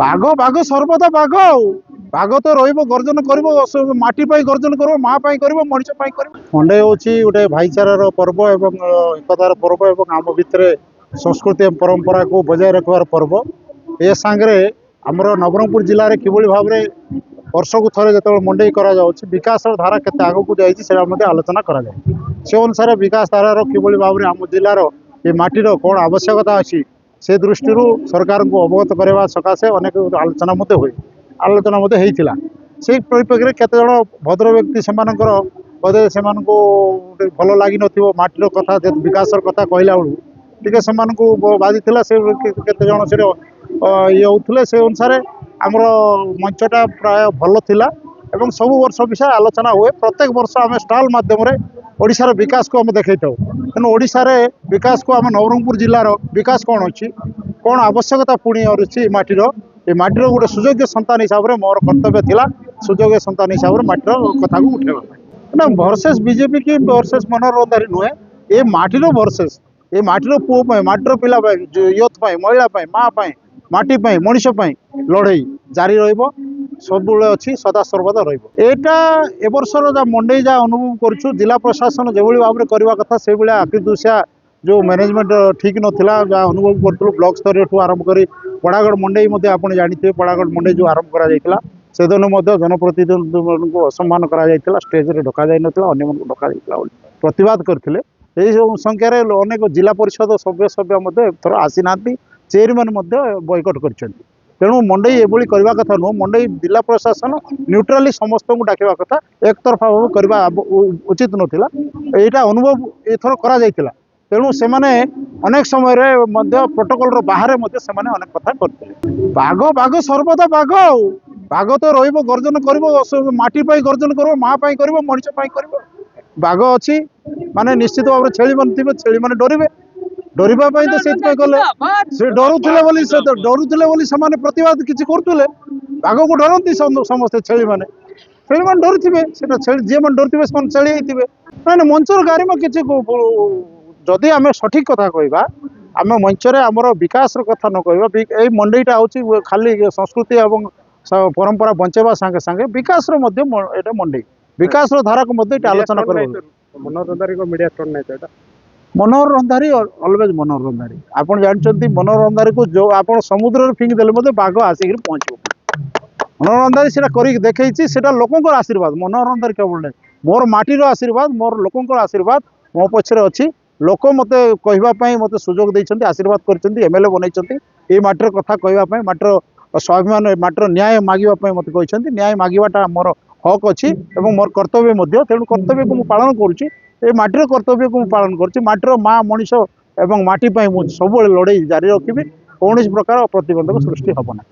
ବାଘ ବାଘ ସର୍ବଦା ବାଘ ବାଘ ତ ରହିବ ଗର୍ଜନ କରିବ ମାଟି ପାଇଁ ଗର୍ଜନ କରିବ ମା ପାଇଁ କରିବ ମଣିଷ ପାଇଁ କରିବ। ଖଣ୍ଡେଇ ହେଉଛି ଗୋଟେ ଭାଇଚାରାର ପର୍ବ ଏବଂ ଏକତାର ପର୍ବ ଏବଂ ଆମ ଭିତରେ ସଂସ୍କୃତି ପରମ୍ପରାକୁ ବଜାୟ ରଖିବାର ପର୍ବ। ଏ ସାଙ୍ଗରେ ଆମର ନବରଙ୍ଗପୁର ଜିଲ୍ଲାରେ କିଭଳି ଭାବରେ ବର୍ଷକୁ ଥରେ ଯେତେବେଳେ ମଣ୍ଡେଇ କରାଯାଉଛି ବିକାଶର ଧାରା କେତେ ଆଗକୁ ଯାଇଛି ସେଟା ମଧ୍ୟ ଆଲୋଚନା କରାଯାଏ। ସେ ଅନୁସାରେ ବିକାଶ ଧାରାର କିଭଳି ଭାବରେ ଆମ ଜିଲ୍ଲାର ଏ ମାଟିର କ'ଣ ଆବଶ୍ୟକତା ଅଛି ସେ ଦୃଷ୍ଟିରୁ ସରକାରଙ୍କୁ ଅବଗତ କରିବା ସକାଶେ ଅନେକ ଆଲୋଚନା ମଧ୍ୟ ହୁଏ ଆଲୋଚନା ମଧ୍ୟ ହେଇଥିଲା। ସେଇ ପରିପ୍ରେକ୍ଷୀରେ କେତେଜଣ ଭଦ୍ର ବ୍ୟକ୍ତି ସେମାନଙ୍କର ବୋଧେ ସେମାନଙ୍କୁ ଭଲ ଲାଗିନଥିବ ମାଟିର କଥା ବିକାଶର କଥା କହିଲା ବେଳକୁ ଟିକେ ସେମାନଙ୍କୁ ବାଧିଥିଲା। ସେ କେତେ ଜଣ ସେଠି ଇଏ ହେଉଥିଲେ। ସେ ଅନୁସାରେ ଆମର ମଞ୍ଚଟା ପ୍ରାୟ ଭଲ ଥିଲା ଏବଂ ସବୁ ବର୍ଷ ବିଷୟ ଆଲୋଚନା ହୁଏ। ପ୍ରତ୍ୟେକ ବର୍ଷ ଆମେ ଷ୍ଟଲ୍ ମାଧ୍ୟମରେ ଓଡ଼ିଶାର ବିକାଶକୁ ଆମେ ଦେଖାଇଥାଉ। ତେଣୁ ଓଡ଼ିଶାରେ ବିକାଶକୁ ଆମ ନବରଙ୍ଗପୁର ଜିଲ୍ଲାର ବିକାଶ କ'ଣ ଅଛି, କ'ଣ ଆବଶ୍ୟକତା ପୁଣି ଅଛି ମାଟିର, ଏ ମାଟିର ଗୋଟେ ସୁଯୋଗ୍ୟ ସନ୍ତାନ ହିସାବରେ ମୋର କର୍ତ୍ତବ୍ୟ ଥିଲା ସୁଯୋଗ୍ୟ ସନ୍ତାନ ହିସାବରେ ମାଟିର କଥାକୁ ଉଠାଇବା ପାଇଁ। ନା ଭର୍ସେସ୍ ବିଜେପି କି ଭର୍ସେସ୍ ମନୋହର ରନ୍ଧାରୀ ନୁହେଁ, ଏ ମାଟିର ଭର୍ସେସ୍ ଏ ମାଟିର ପୁଅ ପାଇଁ ମାଟିର ପିଲା ପାଇଁ ୟୁଥ୍ ପାଇଁ ମହିଳା ପାଇଁ ମା ପାଇଁ ମାଟି ପାଇଁ ମଣିଷ ପାଇଁ ଲଢ଼େଇ ଜାରି ରହିବ, ସବୁବେଳେ ଅଛି ସଦା ସର୍ବଦା ରହିବ। ଏଇଟା ଏ ବର୍ଷର ଯାହା ମଣ୍ଡେଇ ଯାହା ଅନୁଭବ କରୁଛୁ ଜିଲ୍ଲା ପ୍ରଶାସନ ଯେଭଳି ଭାବରେ କରିବା କଥା ସେଇଭଳିଆ ଆଖି ଦୃଶିଆ ଯେଉଁ ମ୍ୟାନେଜମେଣ୍ଟ ଠିକ୍ ନଥିଲା ଯାହା ଅନୁଭବ କରୁଥିଲୁ ବ୍ଲକ ସ୍ତରୀୟଠୁ ଆରମ୍ଭ କରି ପଡ଼ାଗଡ଼ ମଣ୍ଡେଇ ମଧ୍ୟ ଆପଣ ଜାଣିଥିବେ ପଡ଼ାଗଡ଼ ମଣ୍ଡେଇ ଯେଉଁ ଆରମ୍ଭ କରାଯାଇଥିଲା ସେଦିନ ମଧ୍ୟ ଜନପ୍ରତିନିଧିମାନଙ୍କୁ ଅସମ୍ମାନ କରାଯାଇଥିଲା, ଷ୍ଟେଜରେ ଡକାଯାଇନଥିଲା, ଅନ୍ୟମାନଙ୍କୁ ଡକାଯାଇଥିଲା ବୋଲି ପ୍ରତିବାଦ କରିଥିଲେ। ଏହି ସବୁ ସଂଖ୍ୟାରେ ଅନେକ ଜିଲ୍ଲା ପରିଷଦ ସଭ୍ୟ ମଧ୍ୟ ଏଥର ଆସିନାହାନ୍ତି, ଚେୟାରମ୍ୟାନ୍ ମଧ୍ୟ ବୟକଟ୍ କରିଛନ୍ତି। ତେଣୁ ମଣ୍ଡେଇ ଏଭଳି କରିବା କଥା ନୁହଁ। ମଣ୍ଡେଇ ଜିଲ୍ଲା ପ୍ରଶାସନ ନ୍ୟୁଟ୍ରାଲି ସମସ୍ତଙ୍କୁ ଡାକିବା କଥା, ଏକତରଫା ଭାବେ କରିବା ଉଚିତ ନଥିଲା। ଏଇଟା ଅନୁଭବ ଏଥର କରାଯାଇଥିଲା। ତେଣୁ ସେମାନେ ଅନେକ ସମୟରେ ମଧ୍ୟ ପ୍ରୋଟୋକଲର ବାହାରେ ମଧ୍ୟ ସେମାନେ ଅନେକ କଥା କରିଥିଲେ। ବାଘ ବାଘ ସର୍ବଦା ବାଘ ବାଘ ତ ରହିବ ଗର୍ଜନ କରିବ ମାଟି ପାଇଁ ଗର୍ଜନ କରିବ ମା ପାଇଁ କରିବ ମଣିଷ ପାଇଁ କରିବ। ବାଘ ଅଛି ମାନେ ନିଶ୍ଚିତ ଭାବରେ ଛେଳି ମାନେ ଥିବେ, ଛେଳି ମାନେ ଡରିବେ, ଡରିବା ପାଇଁ ତ ସେଇଥିପାଇଁ କଲେ ସେ ଡରୁଥିଲେ ବୋଲି ସେମାନେ ପ୍ରତିବାଦ କିଛି କରୁଥିଲେ। ବାଘକୁ ଡରନ୍ତି ସମସ୍ତେ, ଛେଳି ମାନେ ଡରୁଥିବେ, ସେଟା ଛେଳି ଯିଏ ମାନେ ଡରୁଥିବେ ସେମାନେ ଛେଳି ହେଇଥିବେ। ନାଇଁ ମଞ୍ଚର ଗାରିମ କିଛି ଯଦି ଆମେ ସଠିକ୍ କଥା କହିବା, ଆମେ ମଞ୍ଚରେ ଆମର ବିକାଶର କଥା ନ କହିବା, ଏଇ ମଣ୍ଡେଇଟା ହେଉଛି ଖାଲି ସଂସ୍କୃତି ଏବଂ ପରମ୍ପରା ବଞ୍ଚେଇବା ସାଙ୍ଗେ ସାଙ୍ଗେ ବିକାଶର ମଧ୍ୟ ଏଇଟା ମଣ୍ଡେଇ ବିକାଶର ଧାରାକୁ ମଧ୍ୟ ଏଇଟା ଆଲୋଚନା କରିବା। ମନୋହର ରନ୍ଧାରୀଙ୍କ ମିଡିଆ ଷ୍ଟୋନ୍ ନାହିଁ ତ ଏଇଟା। ମନୋହର ରନ୍ଧାରୀ ଅଲୱେଜ ମନୋହର ରନ୍ଧାରୀ। ଆପଣ ଜାଣିଛନ୍ତି ମନୋହର ରନ୍ଧାରୀକୁ ଯେଉଁ ଆପଣ ସମୁଦ୍ରରେ ଫିଙ୍ଗି ଦେଲେ ମଧ୍ୟ ବାଘ ଆସିକିରି ପହଞ୍ଚିବ। ମନୋହର ରନ୍ଧାରୀ ସେଟା କରିକି ଦେଖେଇଛି, ସେଟା ଲୋକଙ୍କର ଆଶୀର୍ବାଦ। ମନୋହର ରନ୍ଧାରୀ କେବଳ ନାହିଁ, ମୋର ମାଟିର ଆଶୀର୍ବାଦ, ମୋର ଲୋକଙ୍କର ଆଶୀର୍ବାଦ ମୋ ପଛରେ ଅଛି। ଲୋକ ମୋତେ କହିବା ପାଇଁ ମୋତେ ସୁଯୋଗ ଦେଇଛନ୍ତି, ଆଶୀର୍ବାଦ କରିଛନ୍ତି, MLA ବନେଇଛନ୍ତି ଏଇ ମାଟିର କଥା କହିବା ପାଇଁ, ମାଟିର ସ୍ୱାଭିମାନ ମାଟିର ନ୍ୟାୟ ମାଗିବା ପାଇଁ ମୋତେ କହିଛନ୍ତି। ନ୍ୟାୟ ମାଗିବାଟା ମୋର ହକ୍ ଅଛି ଏବଂ ମୋର କର୍ତ୍ତବ୍ୟ ମଧ୍ୟ। ତେଣୁ କର୍ତ୍ତବ୍ୟକୁ ମୁଁ ପାଳନ କରୁଛି, ଏ ମାଟିର କର୍ତ୍ତବ୍ୟକୁ ମୁଁ ପାଳନ କରୁଛି। ମାଟିର ମା ମଣିଷ ଏବଂ ମାଟି ପାଇଁ ମୁଁ ସବୁବେଳେ ଲଢ଼େଇ ଜାରି ରଖିବି। କୌଣସି ପ୍ରକାର ପ୍ରତିବନ୍ଧକ ସୃଷ୍ଟି ହେବ ନାହିଁ।